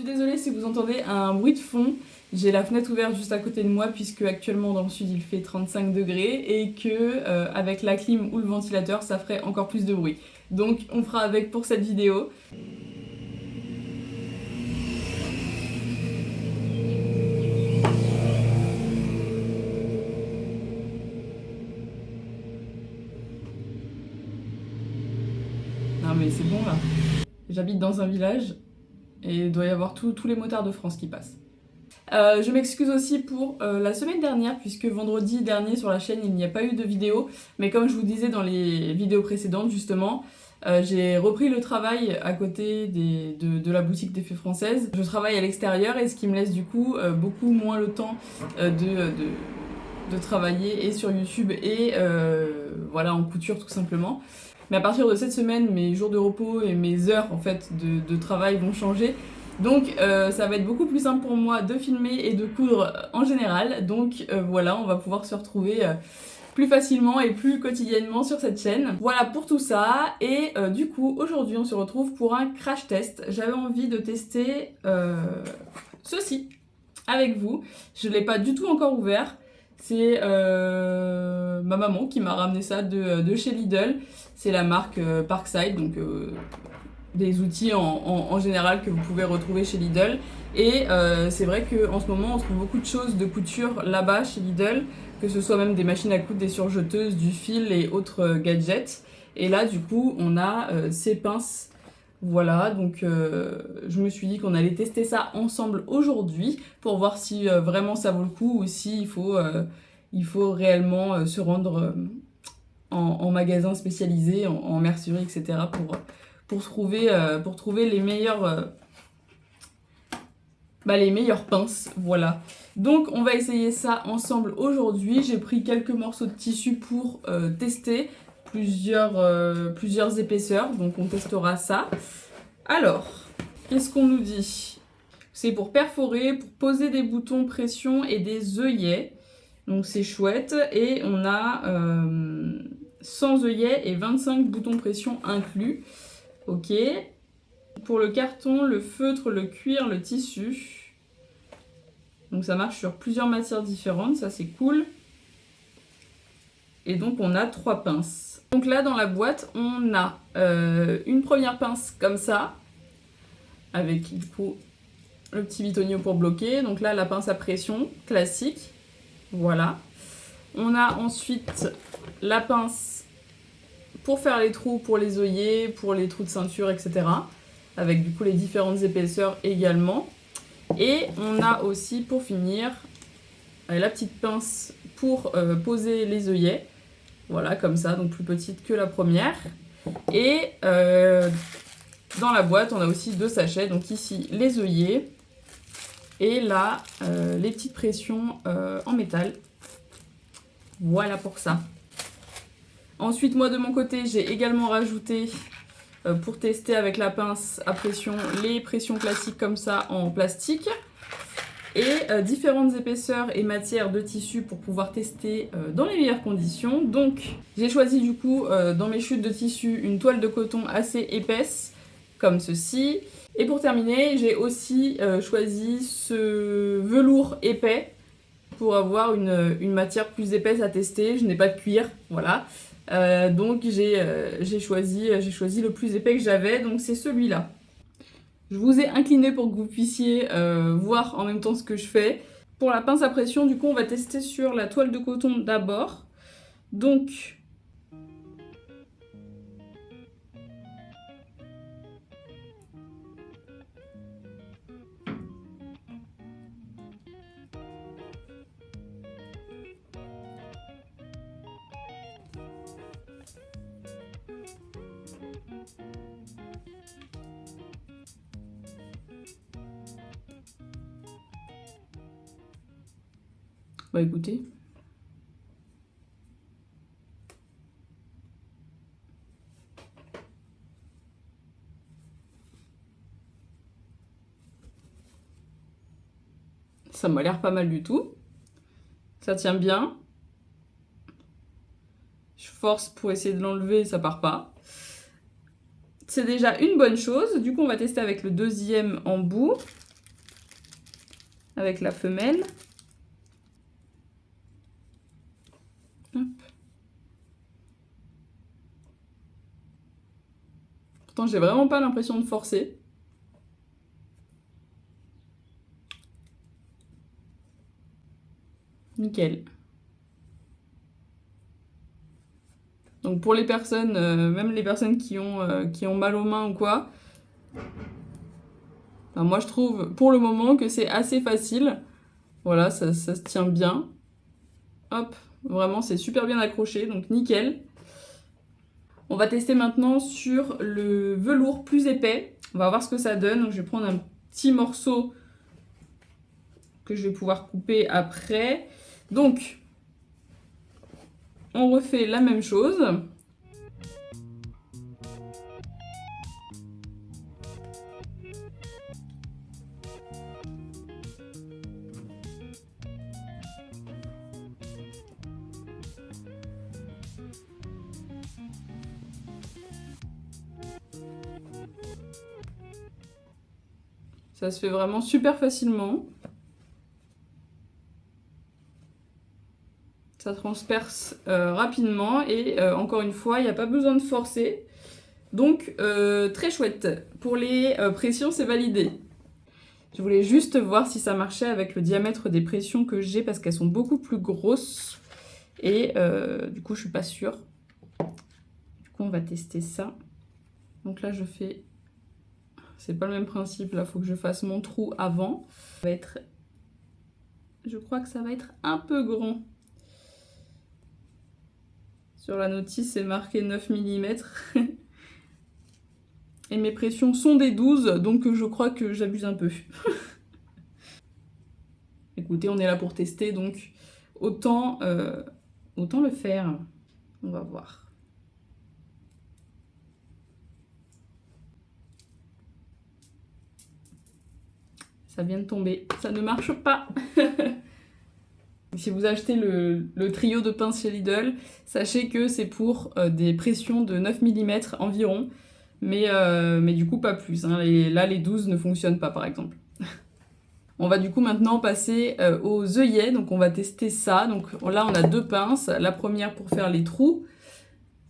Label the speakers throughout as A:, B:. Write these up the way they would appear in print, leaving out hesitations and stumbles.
A: suis désolée si vous entendez un bruit de fond. J'ai la fenêtre ouverte juste à côté de moi puisque actuellement dans le sud il fait 35 degrés et que avec la clim ou le ventilateur ça ferait encore plus de bruit. Donc on fera avec pour cette vidéo. Non mais c'est bon là. J'habite dans un village et il doit y avoir tous les motards de France qui passent. Je m'excuse aussi pour la semaine dernière puisque vendredi dernier sur la chaîne il n'y a pas eu de vidéo, mais comme je vous disais dans les vidéos précédentes justement, j'ai repris le travail à côté de la boutique des Fées Françaises. Je travaille à l'extérieur et ce qui me laisse du coup beaucoup moins le temps de travailler et sur YouTube et voilà en couture tout simplement. Mais à partir de cette semaine, mes jours de repos et mes heures en fait de travail vont changer. Donc ça va être beaucoup plus simple pour moi de filmer et de coudre en général. Donc voilà, on va pouvoir se retrouver plus facilement et plus quotidiennement sur cette chaîne. Voilà pour tout ça. Et du coup, aujourd'hui, on se retrouve pour un crash test. J'avais envie de tester ceci avec vous. Je ne l'ai pas du tout encore ouvert. C'est ma maman qui m'a ramené ça de chez Lidl. C'est la marque Parkside, donc des outils en général que vous pouvez retrouver chez Lidl. Et c'est vrai qu'en ce moment, on trouve beaucoup de choses de couture là-bas chez Lidl, que ce soit même des machines à coudre, des surjeteuses, du fil et autres gadgets. Et là, du coup, on a ces pinces. Voilà, donc je me suis dit qu'on allait tester ça ensemble aujourd'hui pour voir si vraiment ça vaut le coup ou si il faut réellement se rendre en magasin spécialisé, en mercerie, etc. pour trouver les meilleures pinces. Voilà. Donc on va essayer ça ensemble aujourd'hui. J'ai pris quelques morceaux de tissu pour tester plusieurs épaisseurs. Donc on testera ça. Alors, qu'est-ce qu'on nous dit? C'est pour perforer, pour poser des boutons pression et des œillets. Donc c'est chouette. Et on a 100 œillets et 25 boutons pression inclus. Ok. Pour le carton, le feutre, le cuir, le tissu. Donc ça marche sur plusieurs matières différentes, ça c'est cool. Et donc on a 3 pinces. Donc là dans la boîte, on a une première pince comme ça, avec du coup le petit bitonio pour bloquer. Donc là la pince à pression classique, voilà. On a ensuite la pince pour faire les trous pour les œillets, pour les trous de ceinture, etc. Avec du coup les différentes épaisseurs également. Et on a aussi pour finir la petite pince pour poser les œillets. Voilà, comme ça, donc plus petite que la première. Et dans la boîte, on a aussi 2 sachets. Donc ici, les œillets. Et là, les petites pressions en métal. Voilà pour ça. Ensuite, moi de mon côté, j'ai également rajouté, pour tester avec la pince à pression, les pressions classiques comme ça en plastique. Et différentes épaisseurs et matières de tissu pour pouvoir tester dans les meilleures conditions. Donc j'ai choisi du coup dans mes chutes de tissu une toile de coton assez épaisse comme ceci. Et pour terminer, j'ai aussi choisi ce velours épais pour avoir une matière plus épaisse à tester. Je n'ai pas de cuir, voilà. Donc j'ai choisi le plus épais que j'avais, donc c'est celui-là. Je vous ai incliné pour que vous puissiez voir en même temps ce que je fais. Pour la pince à pression, du coup, on va tester sur la toile de coton d'abord. Donc, bah écoutez. Ça m'a l'air pas mal du tout. Ça tient bien. Je force pour essayer de l'enlever, ça part pas. C'est déjà une bonne chose. Du coup, on va tester avec le deuxième embout. avec la femelle. Hop. Pourtant, j'ai vraiment pas l'impression de forcer. Nickel. Donc pour les personnes, même les personnes qui ont mal aux mains ou quoi, enfin, moi je trouve pour le moment que c'est assez facile. Voilà, ça se tient bien. Hop, vraiment c'est super bien accroché, donc nickel. On va tester maintenant sur le velours plus épais. On va voir ce que ça donne. Donc je vais prendre un petit morceau que je vais pouvoir couper après. Donc, on refait la même chose. Ça se fait vraiment super facilement. Ça transperce rapidement et encore une fois, il n'y a pas besoin de forcer. Donc, très chouette. Pour les pressions, c'est validé. Je voulais juste voir si ça marchait avec le diamètre des pressions que j'ai parce qu'elles sont beaucoup plus grosses. Et du coup, je suis pas sûre. Du coup, on va tester ça. Donc là, je fais... C'est pas le même principe, là, il faut que je fasse mon trou avant. Ça va être... Je crois que ça va être un peu grand. Sur la notice, c'est marqué 9 mm. Et mes pressions sont des 12, donc je crois que j'abuse un peu. Écoutez, on est là pour tester, donc autant le faire. On va voir. Ça vient de tomber. Ça ne marche pas. Si vous achetez le trio de pinces chez Lidl, sachez que c'est pour des pressions de 9 mm environ. Mais du coup, pas plus. Hein. Là, les 12 ne fonctionnent pas, par exemple. On va du coup maintenant passer aux œillets. Donc, on va tester ça. Donc là, on a deux pinces. La première pour faire les trous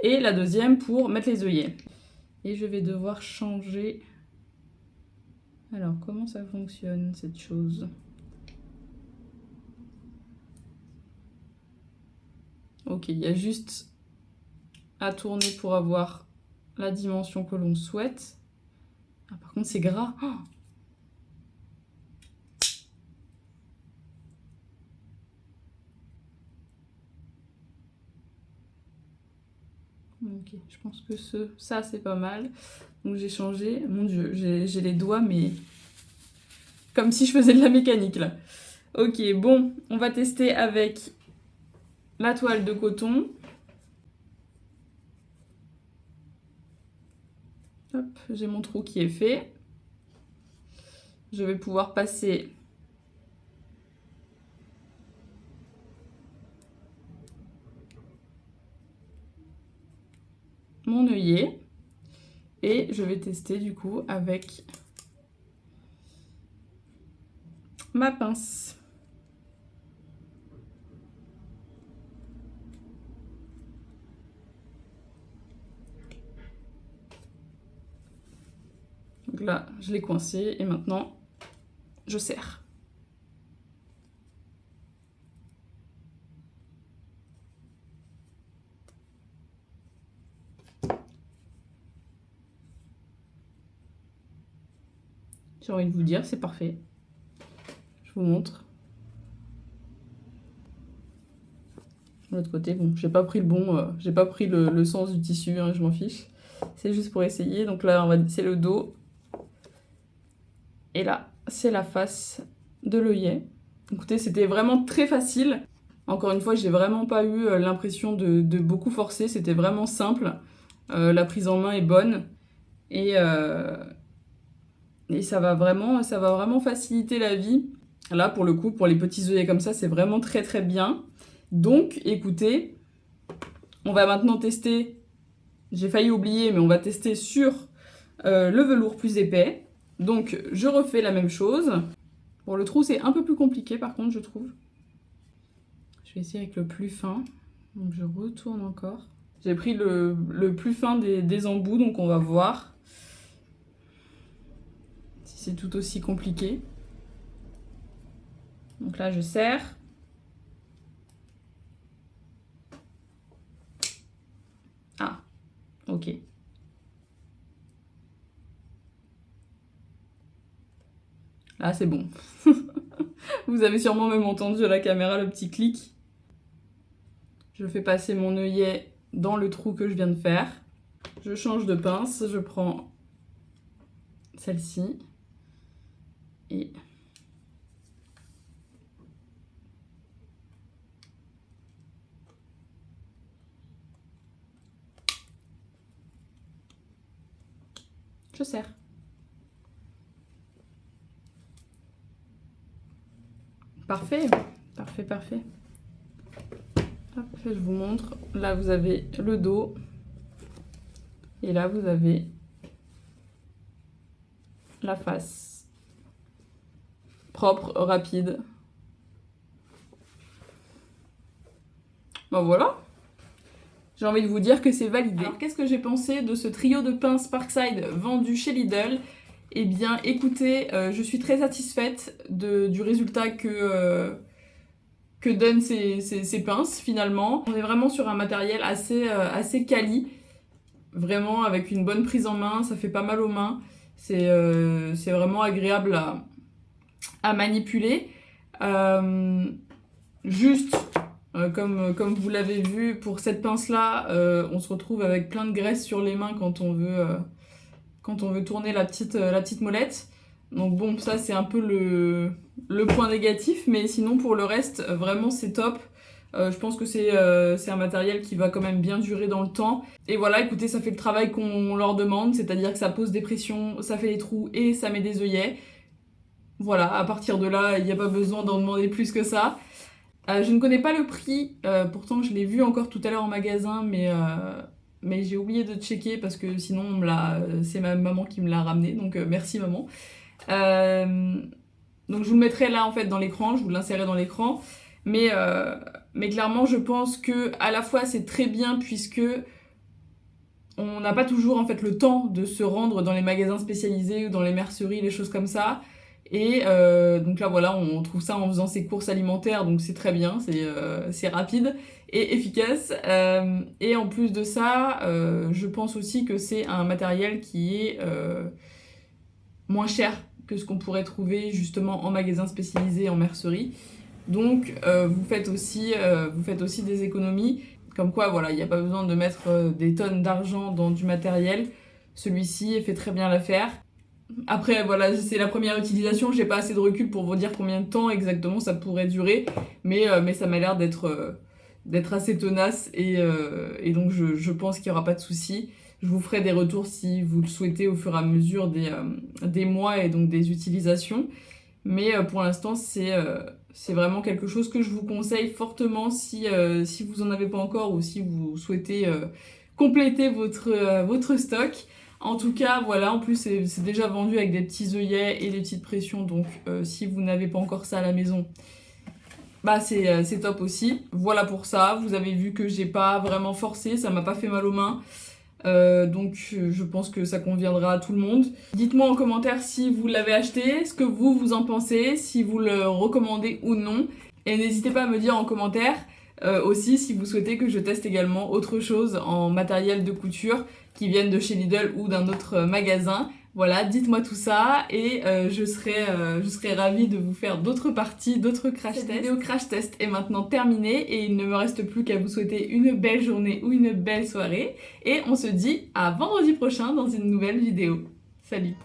A: et la deuxième pour mettre les œillets. Et je vais devoir changer... Alors, comment ça fonctionne, cette chose ? Ok, il y a juste à tourner pour avoir la dimension que l'on souhaite. Ah, par contre, c'est gras. Oh, ok, je pense que ça, c'est pas mal. Donc j'ai changé. Mon Dieu, j'ai les doigts, mais... Comme si je faisais de la mécanique, là. Ok, bon, on va tester avec la toile de coton. Hop, j'ai mon trou qui est fait. Je vais pouvoir passer mon œillet. Et je vais tester du coup avec ma pince. Donc là, je l'ai coincé et maintenant, je serre. J'ai envie de vous dire, c'est parfait. Je vous montre. De l'autre côté, bon, j'ai pas pris j'ai pas pris le sens du tissu, hein, je m'en fiche. C'est juste pour essayer. Donc là, c'est le dos. Et là, c'est la face de l'œillet. Écoutez, c'était vraiment très facile. Encore une fois, j'ai vraiment pas eu l'impression de beaucoup forcer. C'était vraiment simple. La prise en main est bonne. Et ça va vraiment faciliter la vie. Là, pour le coup, pour les petits œillets comme ça, c'est vraiment très très bien. Donc, écoutez, on va maintenant tester. J'ai failli oublier, mais on va tester sur le velours plus épais. Donc, je refais la même chose. Bon, le trou, c'est un peu plus compliqué, par contre, je trouve. Je vais essayer avec le plus fin. Donc, je retourne encore. J'ai pris le plus fin des embouts, donc on va voir si c'est tout aussi compliqué. Donc là, je serre. Ah, ok. Là, c'est bon. Vous avez sûrement même entendu à la caméra le petit clic. Je fais passer mon œillet dans le trou que je viens de faire. Je change de pince, je prends celle-ci et je serre. Parfait, parfait, parfait. Hop, je vous montre. Là, vous avez le dos. Et là, vous avez la face. Propre, rapide. Ben voilà. J'ai envie de vous dire que c'est validé. Alors, qu'est-ce que j'ai pensé de ce trio de pinces Parkside vendu chez Lidl ? Eh bien, écoutez, je suis très satisfaite du résultat que donnent ces pinces, finalement. On est vraiment sur un matériel assez quali. Vraiment, avec une bonne prise en main, ça fait pas mal aux mains. C'est vraiment agréable à manipuler. Juste, comme vous l'avez vu, pour cette pince-là, on se retrouve avec plein de graisse sur les mains quand on veut tourner la petite molette. Donc bon, ça c'est un peu le point négatif, mais sinon pour le reste, vraiment c'est top. Je pense que c'est un matériel qui va quand même bien durer dans le temps. Et voilà, écoutez, ça fait le travail qu'on leur demande, c'est-à-dire que ça pose des pressions, ça fait des trous et ça met des œillets. Voilà, à partir de là, il n'y a pas besoin d'en demander plus que ça. Je ne connais pas le prix, pourtant je l'ai vu encore tout à l'heure en magasin, mais j'ai oublié de checker parce que sinon c'est ma maman qui me l'a ramené, donc merci maman. Donc je vous le mettrai là en fait dans l'écran, je vous l'insérerai dans l'écran, mais clairement je pense que à la fois c'est très bien puisque on n'a pas toujours en fait le temps de se rendre dans les magasins spécialisés ou dans les merceries, les choses comme ça. Et donc là voilà, on trouve ça en faisant ses courses alimentaires, donc c'est très bien, c'est rapide et efficace. Et en plus de ça, je pense aussi que c'est un matériel qui est moins cher que ce qu'on pourrait trouver justement en magasin spécialisé, en mercerie. Donc vous faites aussi des économies, comme quoi voilà, il n'y a pas besoin de mettre des tonnes d'argent dans du matériel. Celui-ci fait très bien l'affaire. Après, voilà, c'est la première utilisation, j'ai pas assez de recul pour vous dire combien de temps exactement ça pourrait durer, mais ça m'a l'air d'être assez tenace et donc je pense qu'il y aura pas de souci. Je vous ferai des retours si vous le souhaitez au fur et à mesure des mois et donc des utilisations, mais pour l'instant c'est vraiment quelque chose que je vous conseille fortement si vous en avez pas encore ou si vous souhaitez compléter votre stock. En tout cas, voilà, en plus c'est déjà vendu avec des petits œillets et des petites pressions, donc si vous n'avez pas encore ça à la maison, bah c'est top aussi. Voilà pour ça, vous avez vu que j'ai pas vraiment forcé, ça m'a pas fait mal aux mains, donc je pense que ça conviendra à tout le monde. Dites-moi en commentaire si vous l'avez acheté, ce que vous en pensez, si vous le recommandez ou non, et n'hésitez pas à me dire en commentaire aussi si vous souhaitez que je teste également autre chose en matériel de couture qui viennent de chez Lidl ou d'un autre magasin. Voilà, dites-moi tout ça et je serai ravie de vous faire d'autres parties, d'autres crash tests. Cette vidéo crash test est maintenant terminée et il ne me reste plus qu'à vous souhaiter une belle journée ou une belle soirée. Et on se dit à vendredi prochain dans une nouvelle vidéo. Salut!